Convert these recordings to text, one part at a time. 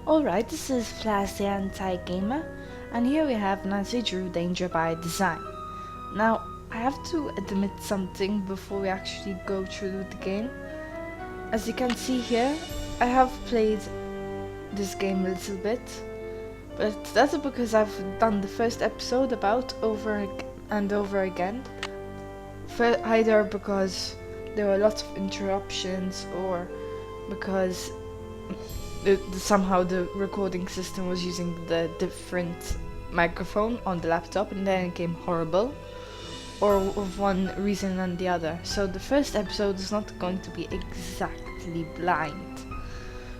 Alright, this is Flaz the Anti-Gamer, and here we have Nancy Drew Danger by Design. Now, I have to admit something before we actually go through the game. As you can see here, I have played this game a little bit, but that's because I've done the first episode about over and over again. Either because there were lots of interruptions or because somehow the recording system was using the different microphone on the laptop and then it came horrible, or of one reason and the other. So the first episode is not going to be exactly blind,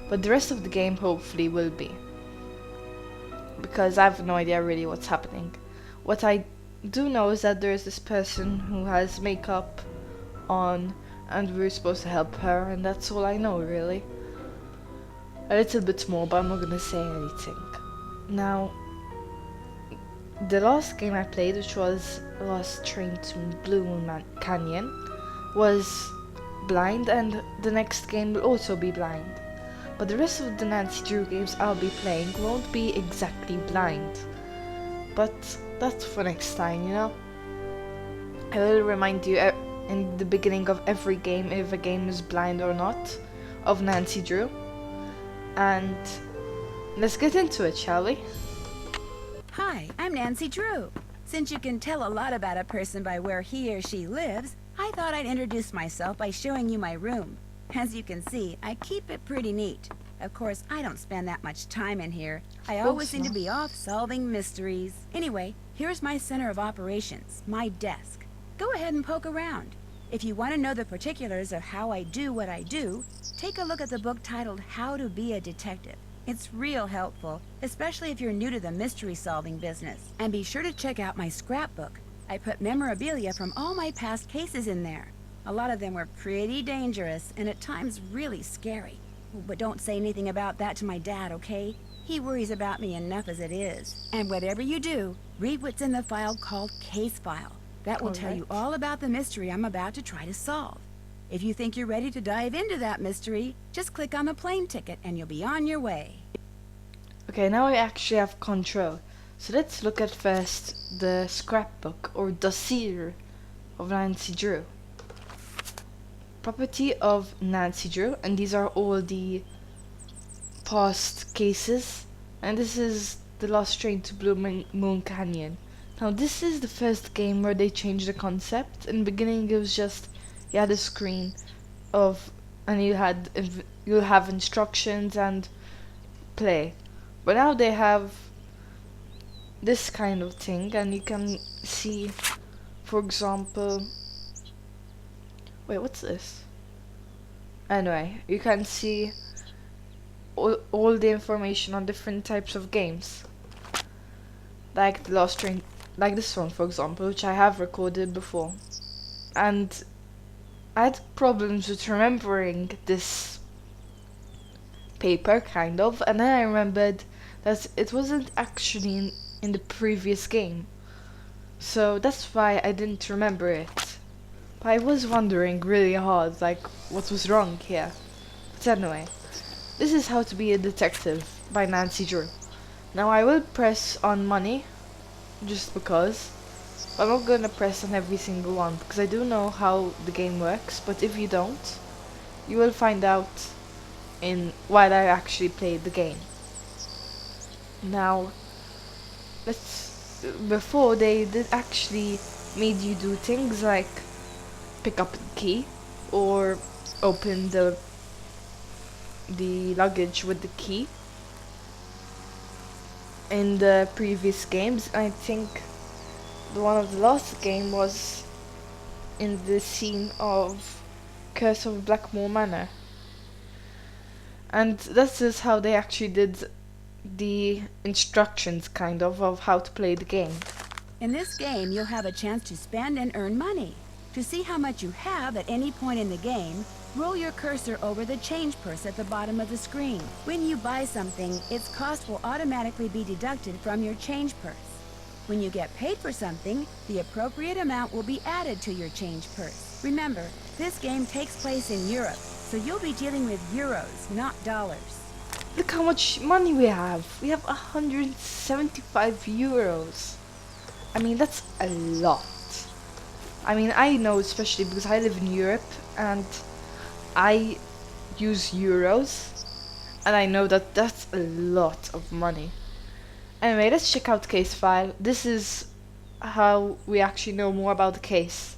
but the rest of the game hopefully will be, because I have no idea really what's happening. What I do know is that there is this person who has makeup on and we're supposed to help her, and that's all I know really. A little bit more, but I'm not gonna say anything. Now, the last game I played, which was Lost Train to Blue Moon Canyon, was blind, and the next game will also be blind. But the rest of the Nancy Drew games I'll be playing won't be exactly blind. But that's for next time, you know? I will remind you in the beginning of every game, if a game is blind or not, of Nancy Drew. And let's get into it, shall we? Hi, I'm Nancy Drew. Since you can tell a lot about a person by where he or she lives, I thought I'd introduce myself by showing you my room. As you can see, I keep it pretty neat. Of course, I don't spend that much time in here. I always seem to be off solving mysteries. Anyway, here's my center of operations, my desk. Go ahead and poke around. If you want to know the particulars of how I do what I do, take a look at the book titled How to Be a Detective. It's real helpful, especially if you're new to the mystery-solving business. And be sure to check out my scrapbook. I put memorabilia from all my past cases in there. A lot of them were pretty dangerous and at times really scary. But don't say anything about that to my dad, okay? He worries about me enough as it is. And whatever you do, read what's in the file called Case File. That will tell you all about the mystery I'm about to try to solve. If you think you're ready to dive into that mystery, just click on the plane ticket and you'll be on your way. Okay, now I actually have control. So let's look at first the scrapbook or dossier of Nancy Drew. Property of Nancy Drew, and these are all the past cases. And this is the Lost Train to Blue Moon Canyon. Now this is the first game where they changed the concept. In the beginning it was just, you had a screen of, and you have instructions and play. But now they have this kind of thing, and you can see, for example, wait, what's this? Anyway, you can see all the information on different types of games, like the Lost Train, like this one for example, which I have recorded before. And I had problems with remembering this paper, kind of, and then I remembered that it wasn't actually in the previous game. So that's why I didn't remember it. But I was wondering really hard, like, what was wrong here. But anyway, this is How to Be a Detective by Nancy Drew. Now I will press on money, just because. I'm not gonna press on every single one, because I do know how the game works, but if you don't, you will find out while I actually played the game. Now, before they did actually made you do things like pick up the key or open the luggage with the key in the previous games. I think one of the last game was in the scene of Curse of Blackmore Manor, and this is how they actually did the instructions, kind of how to play the game. In this game, you'll have a chance to spend and earn money. To see how much you have at any point in the game, roll your cursor over the change purse at the bottom of the screen. When you buy something, its cost will automatically be deducted from your change purse. When you get paid for something, the appropriate amount will be added to your change purse. Remember, this game takes place in Europe, so you'll be dealing with euros, not dollars. Look how much money we have. We have 175 euros. I mean, that's a lot. I mean, I know, especially because I live in Europe and I use euros, and I know that that's a lot of money. Anyway, let's check out the case file. This is how we actually know more about the case.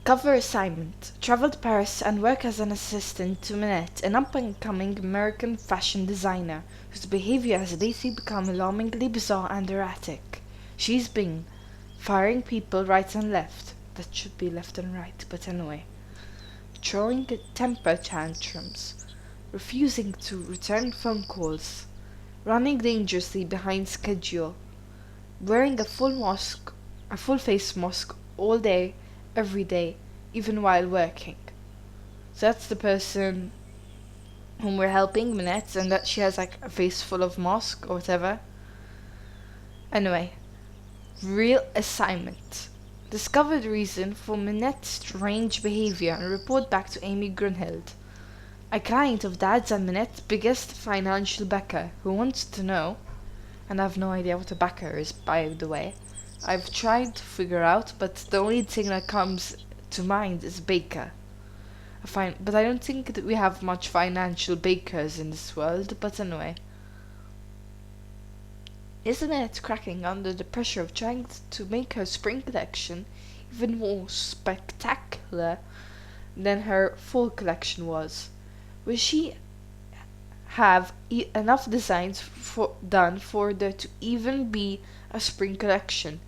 Cover assignment. Travel to Paris and work as an assistant to Minette, an up-and-coming American fashion designer whose behavior has lately become alarmingly bizarre and erratic. She's been firing people right and left. That should be left and right, but anyway. Throwing temper tantrums, refusing to return phone calls, running dangerously behind schedule, wearing a full face mask all day, every day, even while working. So that's the person whom we're helping, Minette, and that she has like a face full of mask or whatever. Anyway, real assignment. Discover the reason for Minette's strange behavior and report back to Amy Grunhild, a client of Dad's and Minette's biggest financial backer, who wants to know, and I have no idea what a backer is, by the way. I've tried to figure out, but the only thing that comes to mind is baker. But I don't think that we have much financial bakers in this world, but anyway. Isn't it cracking under the pressure of trying to make her spring collection even more spectacular than her fall collection was? Will she have enough designs done for there to even be a spring collection?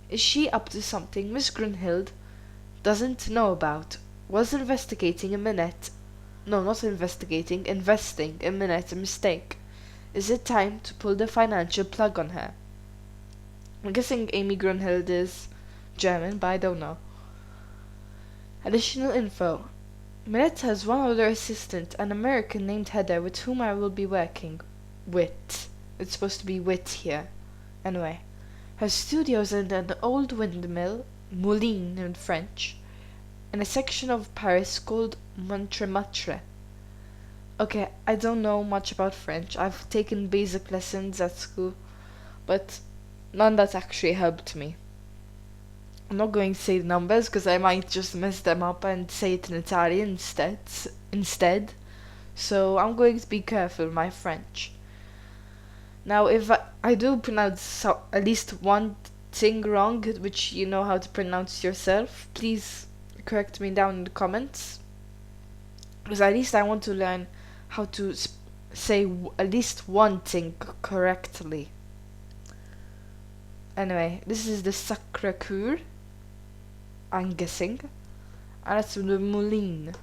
Is she up to something Miss Grunhild doesn't know about? Was investigating in Minette... No, not investigating, investing in Minette a mistake? Is it time to pull the financial plug on her? I'm guessing Amy Grunhild is German, but I don't know. Additional info. Minette has one other assistant, an American named Heather, with whom I will be working. With. It's supposed to be with here. Anyway. Her studio is in an old windmill, moulin in French, in a section of Paris called Montmartre. Okay, I don't know much about French. I've taken basic lessons at school, but none that actually helped me. I'm not going to say the numbers because I might just mess them up and say it in Italian instead. So I'm going to be careful with my French. Now, if I do pronounce at least one thing wrong, which you know how to pronounce yourself, please correct me down in the comments. Because at least I want to learn how to say at least one thing correctly. Anyway, this is the Sacré-Cœur, I'm guessing. And that's the Moulin.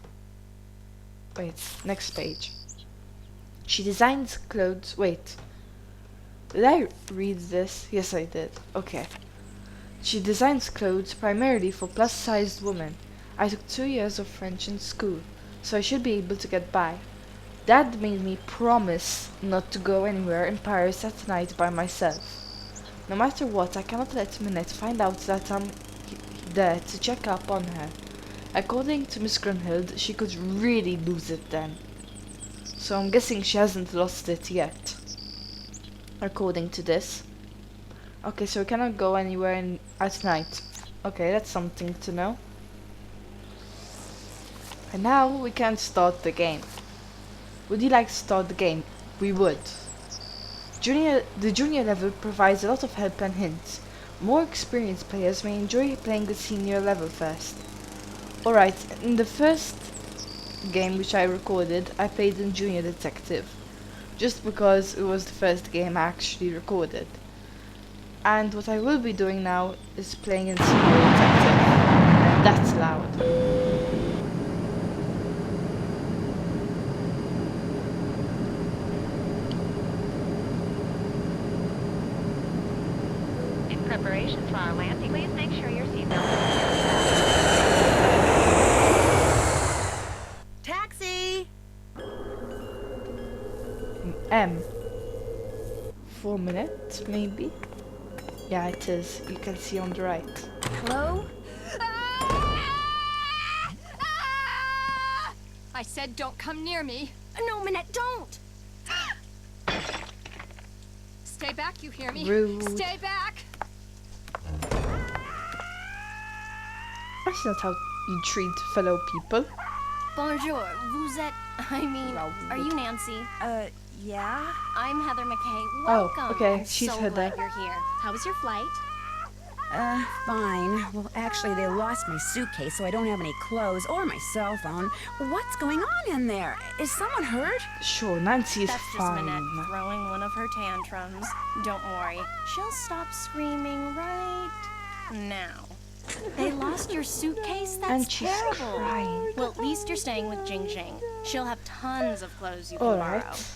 Wait, next page. She designs clothes. Wait. Did I read this? Yes, I did. Okay. She designs clothes primarily for plus-sized women. I took 2 years of French in school, so I should be able to get by. Dad made me promise not to go anywhere in Paris at night by myself. No matter what, I cannot let Minette find out that I'm there to check up on her. According to Miss Grunhild, she could really lose it then. So I'm guessing she hasn't lost it yet. According to this. Okay, so we cannot go anywhere at night. Okay, that's something to know. And now we can start the game. Would you like to start the game? We would. The junior level provides a lot of help and hints. More experienced players may enjoy playing the senior level first. Alright, in the first game which I recorded, I played in Junior Detective. Just because it was the first game I actually recorded. And what I will be doing now is playing in Senior Detective. And that's loud. Preparations for our landing. Please make sure your seatbelt is Taxi! M. 4 minutes, maybe? Yeah, it is. You can see on the right. Hello? I I said don't come near me. No, Minette, don't! Stay back, you hear me? Rude. Stay back! That's not how you treat fellow people. Bonjour, vous êtes... I mean, are you Nancy? Yeah? I'm Heather McKay. Oh, Welcome. okay, I'm she's so Heather. glad you're here. How was your flight? Fine. Well, actually, they lost my suitcase, so I don't have any clothes or my cell phone. What's going on in there? Is someone hurt? Sure, Nancy is That's just fine. Minette throwing one of her tantrums. Don't worry. She'll stop screaming right now. They lost your suitcase? That's And she's terrible. crying. Well, at least you're staying with Jing Jing. She'll have tons of clothes you can borrow. Alright.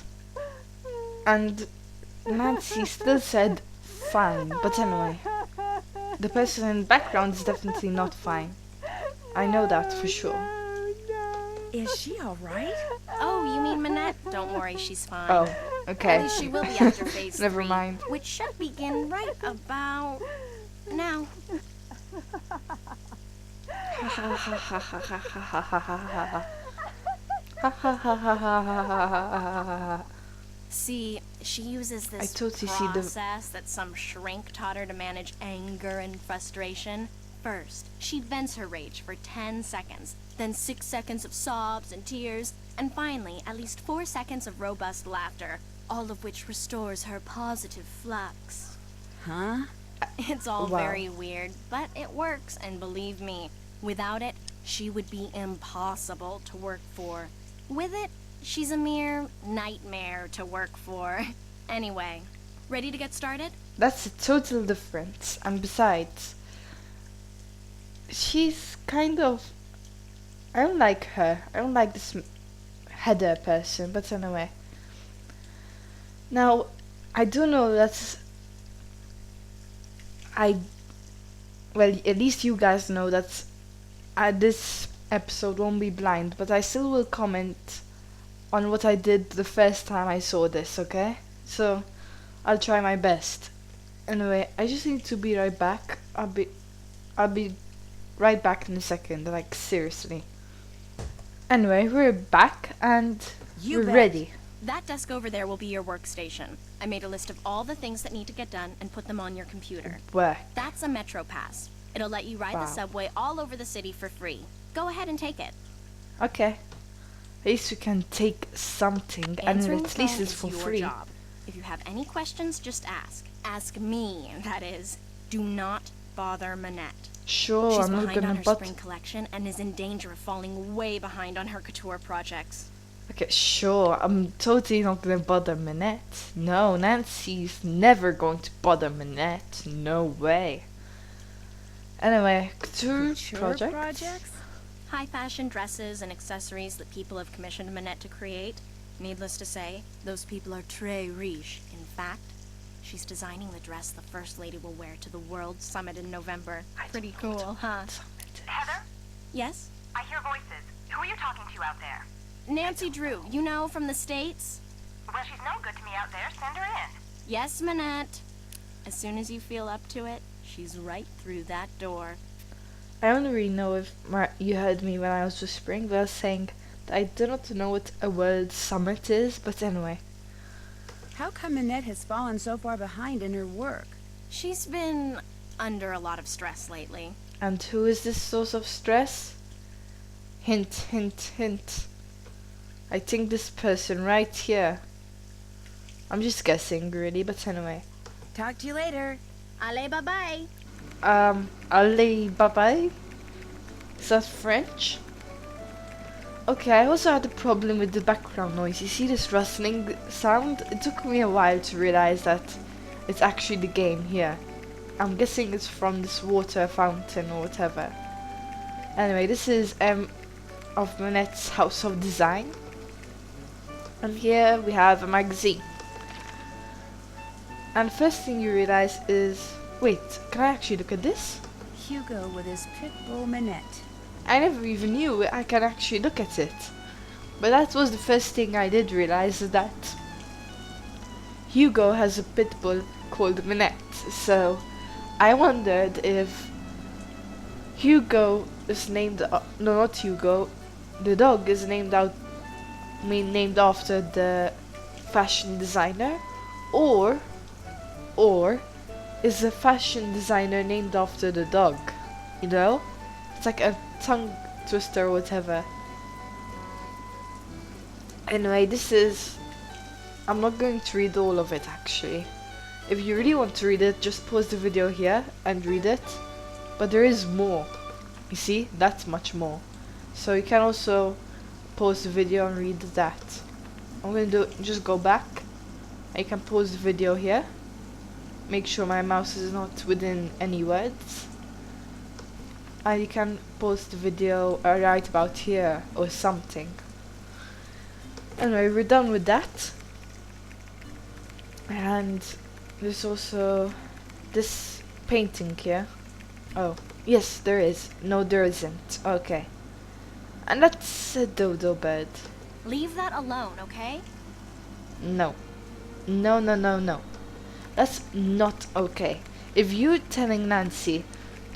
And Nancy still said fine, but anyway. The person in the background is definitely not fine. I know that for sure. Is she alright? Oh, you mean Minette? Don't worry, she's fine. Oh, At okay. least she will be after phase Never 3, mind. which should begin right about now. See, she uses this I totally see the- process that some shrink taught her to manage anger and frustration. First, she vents her rage for 10 seconds, then 6 seconds of sobs and tears, and finally, at least 4 seconds of robust laughter, all of which restores her positive flux. Huh? It's all Wow. very weird, but it works, and believe me, without it, she would be impossible to work for. With it, she's a mere nightmare to work for. Anyway, ready to get started? That's a total difference. And besides, she's kind of... I don't like her. I don't like this Heather person, but anyway. Now, I do know that... Well, at least you guys know that this episode won't be blind, but I still will comment on what I did the first time I saw this, okay? So, I'll try my best. Anyway, I just need to be right back. I'll be right back in a second, like seriously. Anyway, we're back and You we're bet. ready. That desk over there will be your workstation. I made a list of all the things that need to get done and put them on your computer. Work. That's a Metro Pass. It'll let you ride Wow. the subway all over the city for free. Go ahead and take it. Okay. At least we can take something, and Answering the at least phone it's is for your free. job. If you have any questions, just ask. Ask me, that is. Do not bother Minette. Sure, She's I'm not behind on gonna her but spring collection and is in danger of falling way behind on her couture projects. okay, sure. I'm totally not gonna bother Minette. No, Nancy's never going to bother Minette. No way. Anyway, couture projects. High fashion dresses and accessories that people have commissioned Minette to create. Needless to say, those people are très riche. In fact, she's designing the dress the First Lady will wear to the World Summit in November. Pretty cool, huh? Heather, Yes? I hear voices. Who are you talking to out there? Nancy Drew, you know, from the States? Well, she's no good to me out there. Send her in. Yes, Minette. As soon as you feel up to it, she's right through that door. I don't really know if you heard me when I was whispering, but I was saying that I do not know what a World Summit is, but anyway. How come Minette has fallen so far behind in her work? She's been under a lot of stress lately. And who is this source of stress? Hint, hint, hint. I think this person right here. I'm just guessing, really, but anyway. Talk to you later. Allez, bye-bye. Allez, bye-bye? Is that French? Okay, I also had a problem with the background noise. You see this rustling sound? It took me a while to realize that it's actually the game here. I'm guessing it's from this water fountain or whatever. Anyway, this is of Minette's House of Design. And here we have a magazine. And first thing you realize is, wait, can I actually look at this? Hugo with his pit bull Minette. I never even knew I can actually look at it. But that was the first thing I did realize, is that Hugo has a pit bull called Minette. So I wondered if Hugo is named, no, not Hugo, the dog is named after the fashion designer, or is the fashion designer named after the dog? You know? It's like a tongue twister or whatever. Anyway, I'm not going to read all of it actually. If you really want to read it, just pause the video here and read it. But there is more. You see? That's much more. So you can also pause the video and read that. I'm going to just go back. You can pause the video here. Make sure my mouse is not within any words. And you can pause the video right about here or something. Anyway, we're done with that. And there's also this painting here. Oh, yes, there is. No, there isn't. Okay. And that's a dodo bird. Leave that alone, okay? No. No, no, no, no. That's not okay. If you're telling Nancy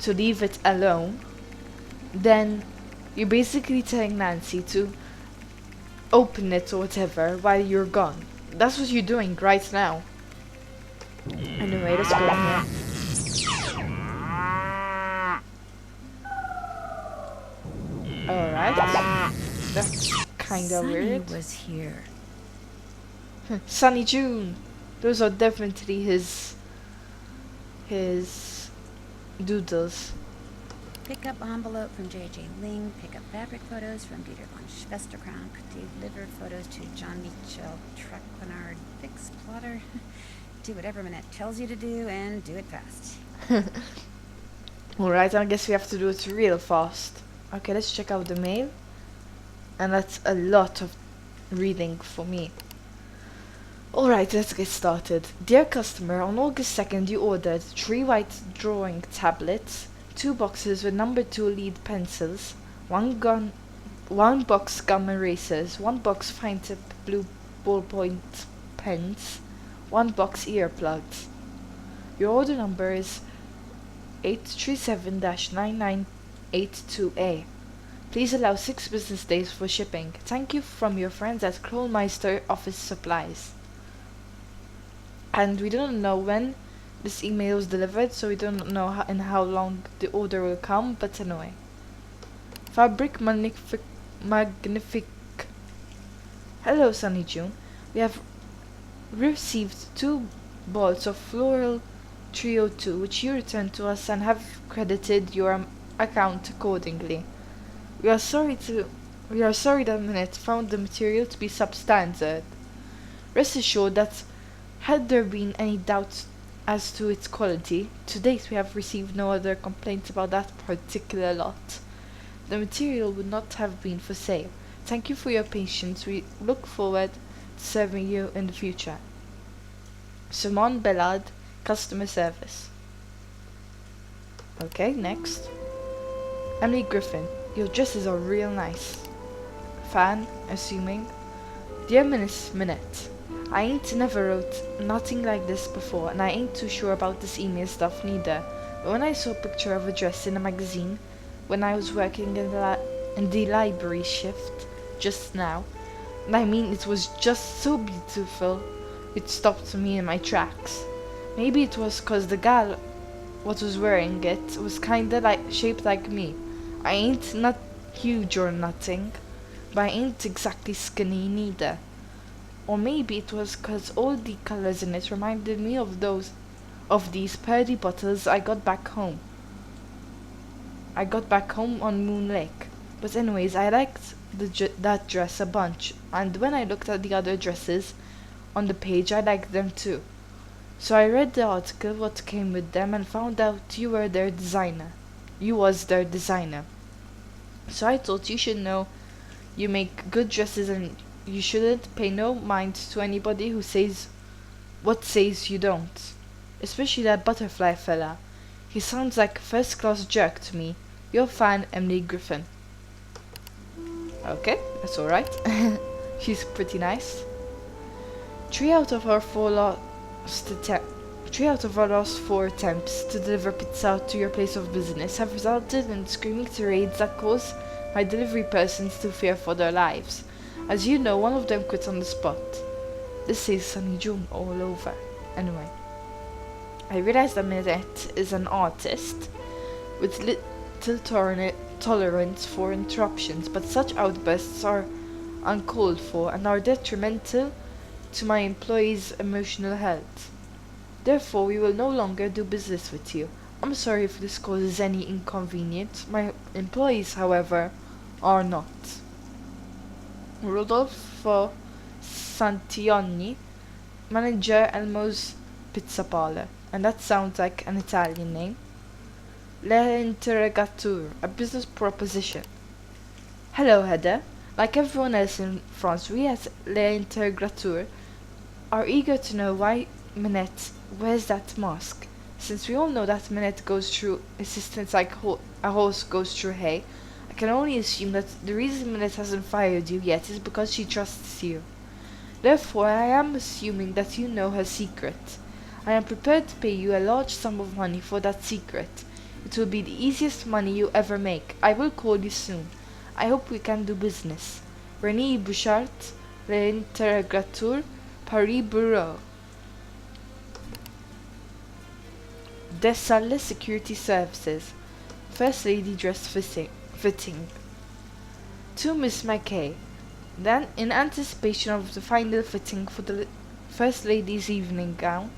to leave it alone, then you're basically telling Nancy to open it or whatever while you're gone. That's what you're doing right now. Anyway, let's go here. Alright. That's kinda weird. was here. Sunny June. Those are definitely his doodles. Pick up envelope from J.J. Ling. Pick up fabric photos from Dieter von Schwesterkrank. Deliver photos to John Michel Traquenard. Fix plotter. Do whatever Minette tells you to do and do it fast. Alright, I guess we have to do it real fast. Okay, let's check out the mail. And that's a lot of reading for me. Alright, let's get started. Dear customer, on August 2nd you ordered 3 white drawing tablets, 2 boxes with number 2 lead pencils, 1 box gum erasers, 1 box fine tip blue ballpoint pens, 1 box earplugs. Your order number is 837-9982A. Please allow 6 business days for shipping. Thank you from your friends at Krollmeister Office Supplies. And we don't know when this email was delivered, so we don't know how long the order will come, but anyway. Fabric magnifique. Hello, Sunny June. We have received 2 balls of Floral Trio 2, which you returned to us and have credited your account accordingly. We are sorry that Minette found the material to be substandard. Rest assured that had there been any doubt as to its quality, to date we have received no other complaints about that particular lot. The material would not have been for sale. Thank you for your patience. We look forward to serving you in the future. Simone Bellard, Customer Service. Okay, next. Emily Griffin, your dresses are real nice. Fan, assuming. Dear Miss Minette, I ain't never wrote nothing like this before, and I ain't too sure about this email stuff neither. But when I saw a picture of a dress in a magazine, when I was working in the library shift just now, and I mean it was just so beautiful, it stopped me in my tracks. Maybe it was 'cause the gal what was wearing it was kinda shaped like me. I ain't not huge or nothing, but I ain't exactly skinny neither. Or maybe it was 'cause all the colors in it reminded me of these pearly bottles I got back home on Moon Lake. But anyways, I liked that dress a bunch, and when I looked at the other dresses on the page, I liked them too. So I read the article what came with them and found out you was their designer. So I thought you should know you make good dresses and you shouldn't pay no mind to anybody who says you don't. Especially that butterfly fella. He sounds like a first-class jerk to me. Your fan, Emily Griffin. Okay, that's alright. She's pretty nice. 3 out of our last 4 attempts to deliver pizza to your place of business have resulted in screaming tirades that cause My delivery persons still fear for their lives. As you know, one of them quit on the spot. This says Sunny June all over. Anyway, I realize that Minette is an artist with little tolerance for interruptions, but such outbursts are uncalled for and are detrimental to my employees' emotional health. Therefore, we will no longer do business with you. I'm sorry if this causes any inconvenience. My employees, however, are not. Rodolfo Santioni, manager Elmo's Pizza Parlor. And that sounds like an Italian name. L'interrogateur, a business proposition. Hello, Heather. Like everyone else in France, we at L'Interrogateur are eager to know why Minette wears that mask. Since we all know that Minette goes through assistance like a horse goes through hay, I can only assume that the reason Minette hasn't fired you yet is because she trusts you. Therefore, I am assuming that you know her secret. I am prepared to pay you a large sum of money for that secret. It will be the easiest money you ever make. I will call you soon. I hope we can do business. René Bouchard, L'Interrogateur, Paris Bureau. Desalle Security Services. First Lady Dress Fitting. To Miss McKay. Then, in anticipation of the final fitting for the First Lady's evening gown,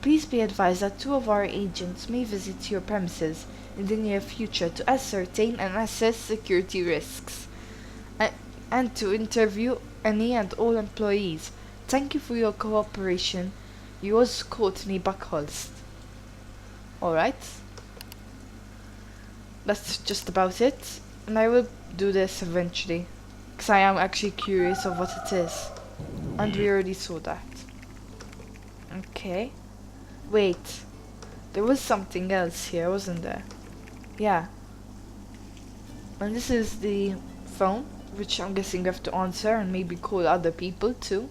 please be advised that 2 of our agents may visit your premises in the near future to ascertain and assess security risks, and to interview any and all employees. Thank you for your cooperation. Yours, Courtney Buckholst. Alright. That's just about it. And I will do this eventually, because I am actually curious of what it is. And we already saw that. Okay. Wait. There was something else here, wasn't there? Yeah. And this is the phone, which I'm guessing you have to answer and maybe call other people too.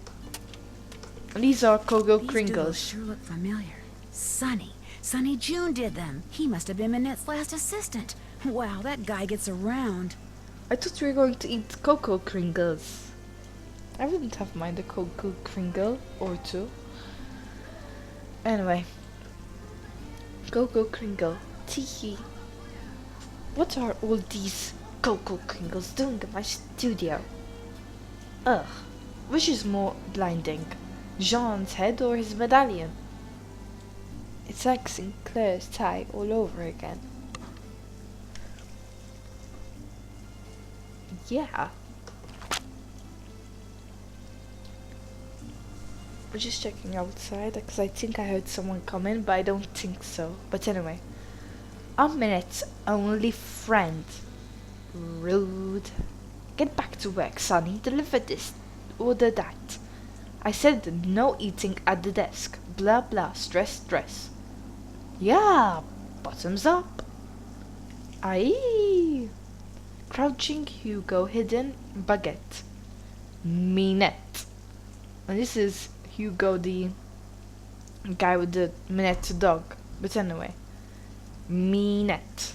And these are Cocoa These Kringles. doodles sure look familiar. Sunny June did them. He must have been Minette's last assistant. Wow, that guy gets around. I thought we were going to eat Cocoa Kringles. I wouldn't have minded a Cocoa Kringle or two. Anyway. Cocoa Kringle. Teehee. What are all these Cocoa Kringles doing in my studio? Ugh. Which is more blinding? Jean's head or his medallion? It's like Sinclair's tie all over again. Yeah. I'm just checking outside because I think I heard someone come in, but I don't think so. But anyway. I'm Minette's only friend. Rude. Get back to work, Sonny. Deliver this. Order that. I said no eating at the desk. Blah blah. Stress. Yeah. Bottoms up. Aye. Crouching Hugo, hidden baguette. Meanette. And this is Hugo, the guy with the Minette dog. But anyway. Meanette.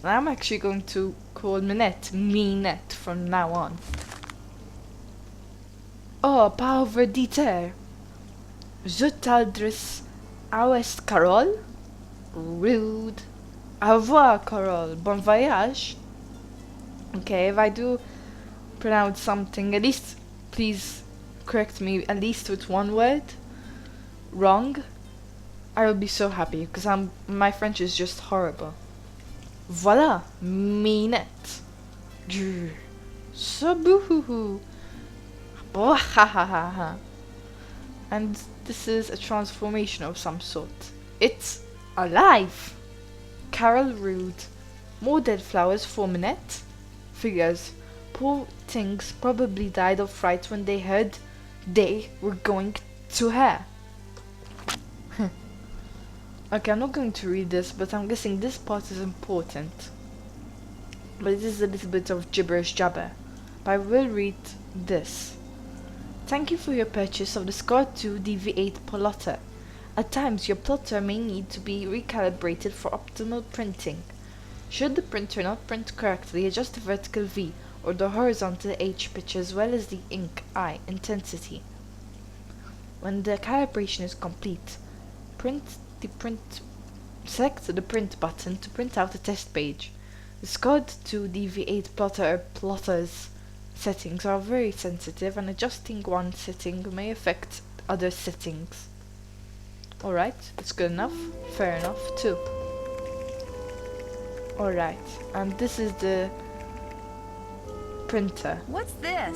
I'm actually going to call Minette Meanette from now on. Oh, pauvre diter. Je t'adresse à est Carole? Rude. Au revoir, Carole. Bon voyage. Okay, if I do pronounce something, at least please correct me at least with one word wrong. I will be so happy because my French is just horrible. Voilà, Minette. So boo-hoo-hoo. Oh, ha ha ha ha. And this is a transformation of some sort. It's alive. Carol Rude. More dead flowers for Minette. Figures. Poor things probably died of fright when they heard they were going to her. Okay, I'm not going to read this, but I'm guessing this part is important. But it is a little bit of gibberish jabber. But I will read this. Thank you for your purchase of the Scar 2 DV8 plotter. At times, your plotter may need to be recalibrated for optimal printing. Should the printer not print correctly, adjust the vertical V or the horizontal H pitch as well as the ink I intensity. When the calibration is complete, select the print button to print out the test page. The SCOD to DV8 plotter or plotters settings are very sensitive, and adjusting one setting may affect other settings. Alright, that's good enough. Fair enough too. Alright, and this is the printer. What's this?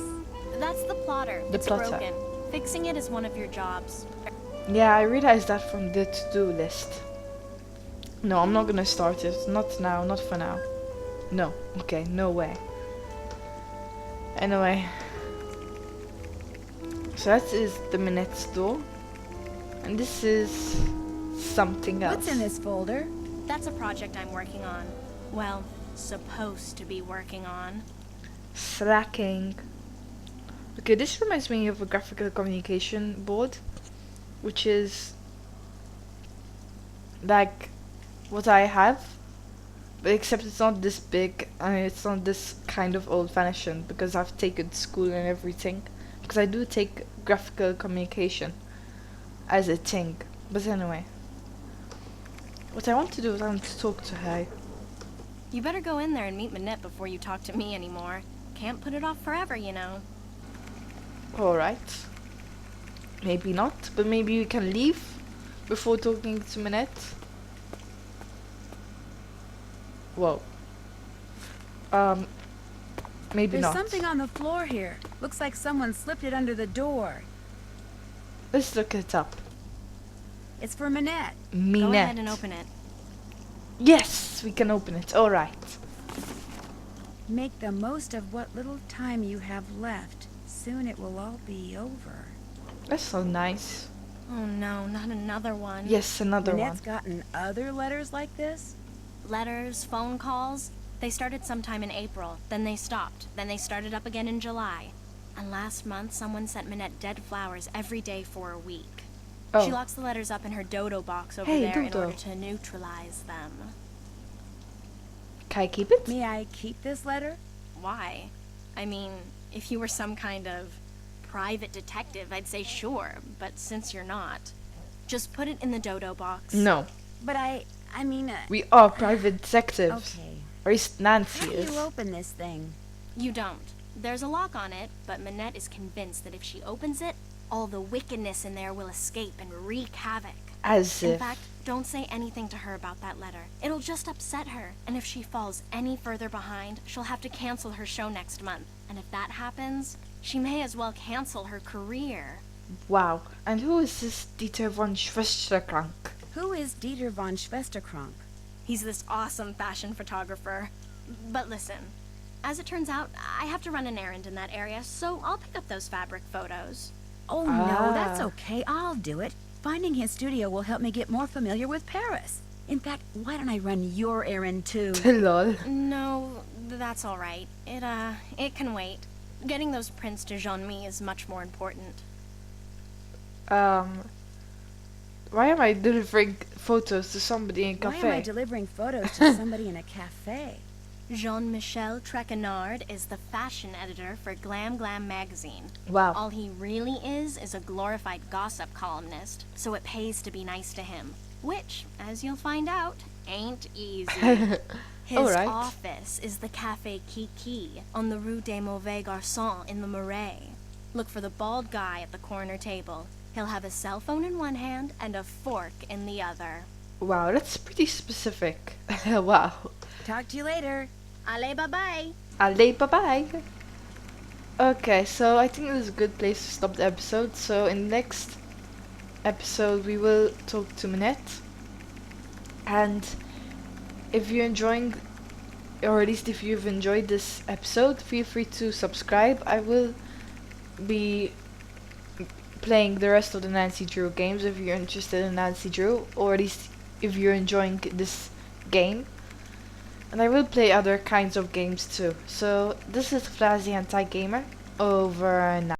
That's the plotter. The It's plotter. broken. Fixing it is one of your jobs. Yeah, I realized that from the to-do list. No, I'm not gonna start it. Not now, not for now. No, okay, no way. Anyway. So that is the Minette's door. And this is something else. What's in this folder? That's a project I'm working on. Well, supposed to be working on. Slacking. Okay, this reminds me of a graphical communication board, which is like what I have, but except it's not this big and it's not this kind of old-fashioned, because I've taken school and everything, because I do take graphical communication as a thing. But anyway, what I want to do is I want to talk to her. You better go in there and meet Minette before you talk to me anymore. Can't put it off forever, you know. Alright. Maybe not, but maybe we can leave before talking to Minette. Whoa. Maybe There's not. something on the floor here. Looks like someone slipped it under the door. Let's look it up. It's for Minette. Meanette. Go ahead and open it. Yes, we can open it. Alright. Make the most of what little time you have left. Soon it will all be over. That's so nice. Oh no, not another one. Yes, another Minette's one. gotten other letters like this? Letters, phone calls. They started sometime in April, then they stopped, then they started up again in July. And last month, someone sent Minette dead flowers every day for a week. Oh. She locks the letters up in her dodo box over Hey, there in Dodo. order to neutralize them. Can I keep it? May I keep this letter? Why? I mean, if you were some kind of private detective, I'd say sure, but since you're not, just put it in the dodo box. No. But I mean, We are private detectives. okay. Or at least How Nancy do is. you open this thing? You don't. There's a lock on it, but Minette is convinced that if she opens it, all the wickedness in there will escape and wreak havoc. As In if. fact, don't say anything to her about that letter. It'll just upset her, and if she falls any further behind, she'll have to cancel her show next month. And if that happens, she may as well cancel her career. Wow. And who is this Dieter von Schwesterkrank? Who is Dieter von Schwesterkrank? He's this awesome fashion photographer. But listen, as it turns out, I have to run an errand in that area, so I'll pick up those fabric photos. Oh no, that's Ah. okay. I'll do it. Finding his studio will help me get more familiar with Paris. In fact, why don't I run your errand too? Lol. No, that's all right. It can wait. Getting those prints to Jean-Mi is much more important. Why am I delivering photos to somebody in a Why am I cafe? delivering photos to somebody in a cafe? Jean-Michel Trequenard is the fashion editor for Glam Glam magazine. Wow. All he really is a glorified gossip columnist, so it pays to be nice to him. Which, as you'll find out, ain't easy. His Alright. office is the Café Kiki on the Rue des Mauvais Garçons in the Marais. Look for the bald guy at the corner table. He'll have a cell phone in one hand and a fork in the other. Wow, that's pretty specific. Wow. Talk to you later. Allez, bye-bye! Allez, bye-bye. Okay, so I think this is a good place to stop the episode. So in the next episode we will talk to Minette. And if you're enjoying, or at least if you've enjoyed this episode, feel free to subscribe. I will be playing the rest of the Nancy Drew games if you're interested in Nancy Drew, or at least if you're enjoying this game. And I will play other kinds of games too. So this is Flaz the Anti-Gamer, over and out.